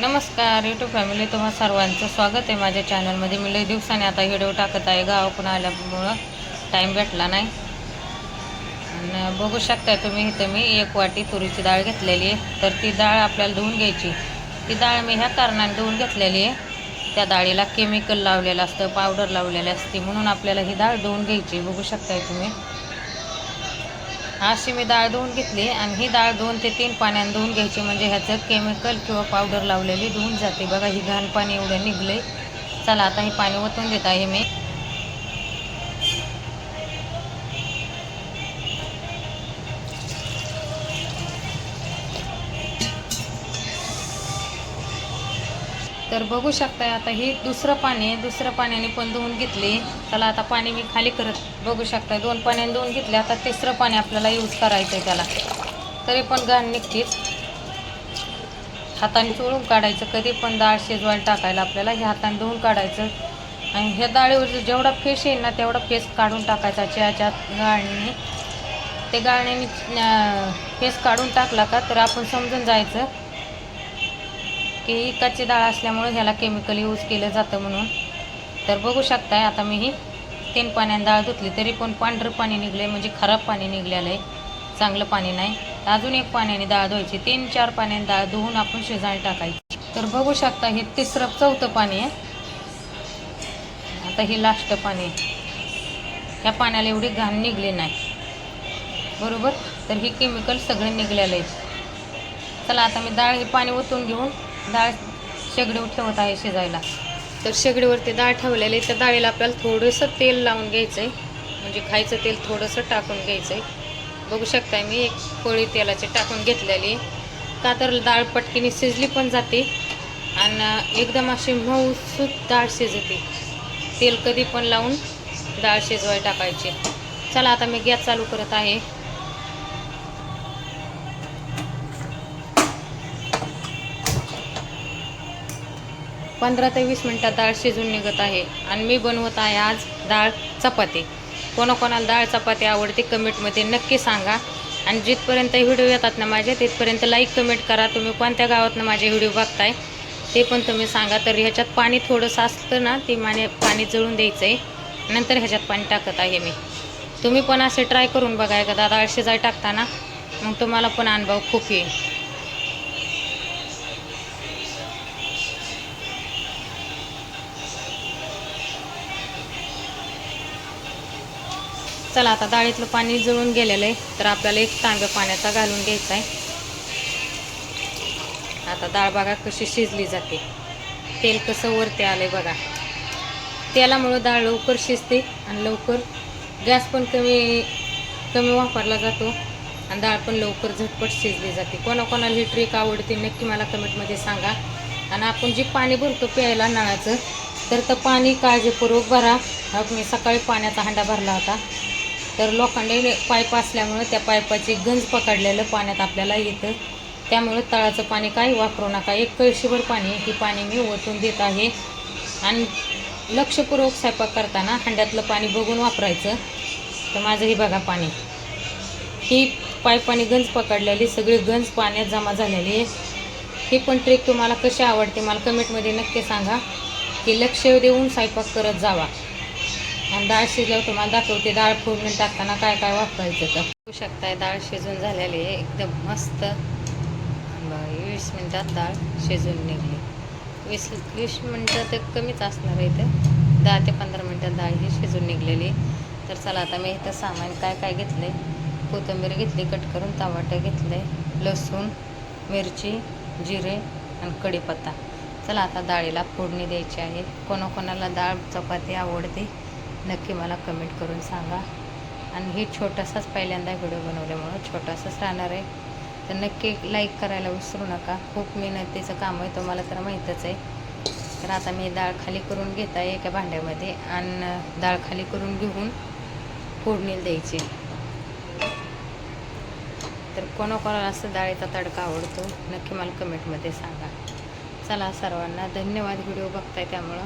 नमस्कार YouTube family, तुम्हा सर्वांचं स्वागत आहे माझ्या चॅनलमध्ये. मी लई दिवसाने आता व्हिडिओ टाकत आहे. गावाकडून आल्यामुळं टाईम भेटला नाही. आणि बघू शकताय तुम्ही इथं मी 1 वाटी तुरीची डाळ घेतलेली आहे. तर ती डाळ आपल्याला धुवून घ्यायची. ती डाळ मी ह्या कारणाने धुवून घेतलेली आहे, त्या डाळीला केमिकल लावलेलं असतं, पावडर लावलेली असते, म्हणून आपल्याला ही डाळ धुवून घ्यायची. बघू शकताय तुम्ही अशी मी डाळ धुवून घेतली आणि ही डाळ 2 ते 3 पाण्याने धुवून घ्यायची, म्हणजे ह्याचं केमिकल किंवा पावडर लावलेली धुवून जाते. बघा ही घाण पाणी एवढं निघले. चला आता हे पाणी ओतून देत आहे मी. तर बघू शकताय आता ही दुसरं पाणी आहे. दुसरं पाण्याने पण धुवून घेतली. चला आता पाणी मी खाली करत. बघू शकताय 2 पाण्याने धुवून घेतले. आता तिसरं पाणी आपल्याला यूज करायचं आहे त्याला. तरी पण घाण निघतीच. हाताने चोळून काढायचं. कधी पण डाळ शिजवायला टाकायला आपल्याला हे हाताने धुवून काढायचं. आणि ह्या डाळीवर जेवढा फेस येईल ना तेवढा फेस काढून टाकायचा चहाच्या गाळणीने. ते गाळणीने फेस काढून टाकला का तर आपण समजून जायचं की ही कच्ची डाळ असल्यामुळे ह्याला केमिकल यूज केलं जातं म्हणून. तर बघू शकताय आता मी ही 3 पाण्याने डाळ धुतली, तरी पण पांढरं पाणी निघले, म्हणजे खराब पाणी निघलेलं आहे, चांगलं पाणी नाही. अजून 1 पाण्याने डाळ धुवायची. 3-4 पाण्याने डाळ धुवून आपण शिजायला टाकायची. तर बघू शकता हे चौथं पाणी आहे. आता हे लास्ट पाणी आहे. ह्या पाण्याला एवढी घाण निघली नाही, बरोबर. तर ही केमिकल सगळे निघलेलं आहे. चला आता मी डाळ हे पाणी ओतून घेऊन डाळ शेगडीवर ठेवत आहे शिजायला. तर शेगडीवरती डाळ ठेवलेली आहे. त्या डाळीला आपल्याला थोडंसं तेल लावून घ्यायचं आहे, म्हणजे खायचं तेल थोडंसं टाकून घ्यायचं आहे. बघू शकताय मी 1 पोळी तेलाची टाकून घेतलेली, का तर डाळ पटकीने शिजली पण जाते आणि एकदम अशी मऊसूत डाळ शिजते. तेल कधी पण लावून डाळ शिजवायला टाकायची. चला आता मी गॅस चालू करत आहे. 15 ते 20 मिनटात डाळ शिजून निघत आहे. आणि मी बनवत आहे आज डाळ चपाती. कोणाकोणाला डाळ चपाती आवडते कमेंटमध्ये नक्की सांगा. आणि जिथपर्यंत व्हिडिओ येतात ना माझे तिथपर्यंत लाईक कमेंट करा. तुम्ही कोणत्या गावातनं माझे व्हिडिओ बघताय ते पण तुम्ही सांगा. तर ह्याच्यात पाणी थोडंसं असतं ना, ते पाणी जळून द्यायचं आहे. नंतर ह्याच्यात पाणी टाकत आहे मी. तुम्ही पण असे ट्राय करून बघा एकदा डाळ शिजायला टाकताना, मग तुम्हाला पण अनुभव खूप येईल. चला आता डाळीतलं पाणी जळून गेलेलं आहे, तर आपल्याला 1 तांब्या पाण्याचा घालून घ्यायचा आहे. आता डाळ बघा कशी शिजली जाते. तेल कसं वरती आलं आहे बघा. तेलामुळं डाळ लवकर शिजते आणि लवकर गॅस पण कमी वापरला जातो आणि डाळ पण लवकर झटपट शिजली जाते. कोणाकोणाला ही ट्रिक आवडते नक्की मला कमेंटमध्ये सांगा. आणि आपण जे पाणी भरतो प्यायला नळाचं, तर पाणी काळजीपूर्वक भरा. मी सकाळी पाण्याचा हांडा भरला होता, तर लोखंडी पाईप असल्यामुळं त्या पाईपाची गंज पकडलेलं पाण्यात आपल्याला येतं. त्यामुळे तळाचं पाणी काही वापरू नका. 1 कळशीभर पाणी ही पाणी मी ओतून देत आहे. आणि लक्षपूर्वक स्वयंपाक करताना हांड्यातलं पाणी बघून वापरायचं. तर माझं ही बघा पाणी, ही पाईपाने गंज पकडलेली, सगळी गंज पाण्यात जमा झालेली आहे. ही पण ट्रिक तुम्हाला कशी आवडते मला कमेंटमध्ये नक्की सांगा, की लक्ष देऊन स्वयंपाक करत जावा. आणि डाळ शिजल्यावर तुम्हाला दाखवते डाळ फोडणी टाकताना काय काय वापरायचं. तर बघू शकताय डाळ शिजून झालेली आहे एकदम मस्त. 20 मिनटात डाळ शिजून निघली. 20 मिनटं तर कमीच असणार आहे. इथं 10 ते 15 मिनटात डाळ ही शिजून निघलेली. तर चला आता मी इथं सामान काय काय घेतलं आहे. कोथिंबीर घेतली कट करून, टमाटर घेतलं आहे, लसूण, मिरची, जिरे आणि कढीपत्ता. चला आता डाळीला फोडणी द्यायची आहे. कोणाकोणाला डाळ चपाती आवडते नक्की मला कमेंट करून सांगा. आणि हे छोटासाच पहिल्यांदा व्हिडिओ बनवल्यामुळं छोटासाच राहणार आहे. तर नक्की लाईक करायला विसरू नका. खूप मेहनतीचं काम आहे, तुम्हाला तर माहीतच आहे. तर आता मी डाळ खाली करून घेत आहे एका भांड्यामध्ये आणि डाळ खाली करून घेऊन फोडणी द्यायची. तर कोणाकोणाला असं डाळीचा तडका आवडतो नक्की मला कमेंटमध्ये सांगा. चला सर्वांना धन्यवाद व्हिडिओ बघताय त्यामुळं.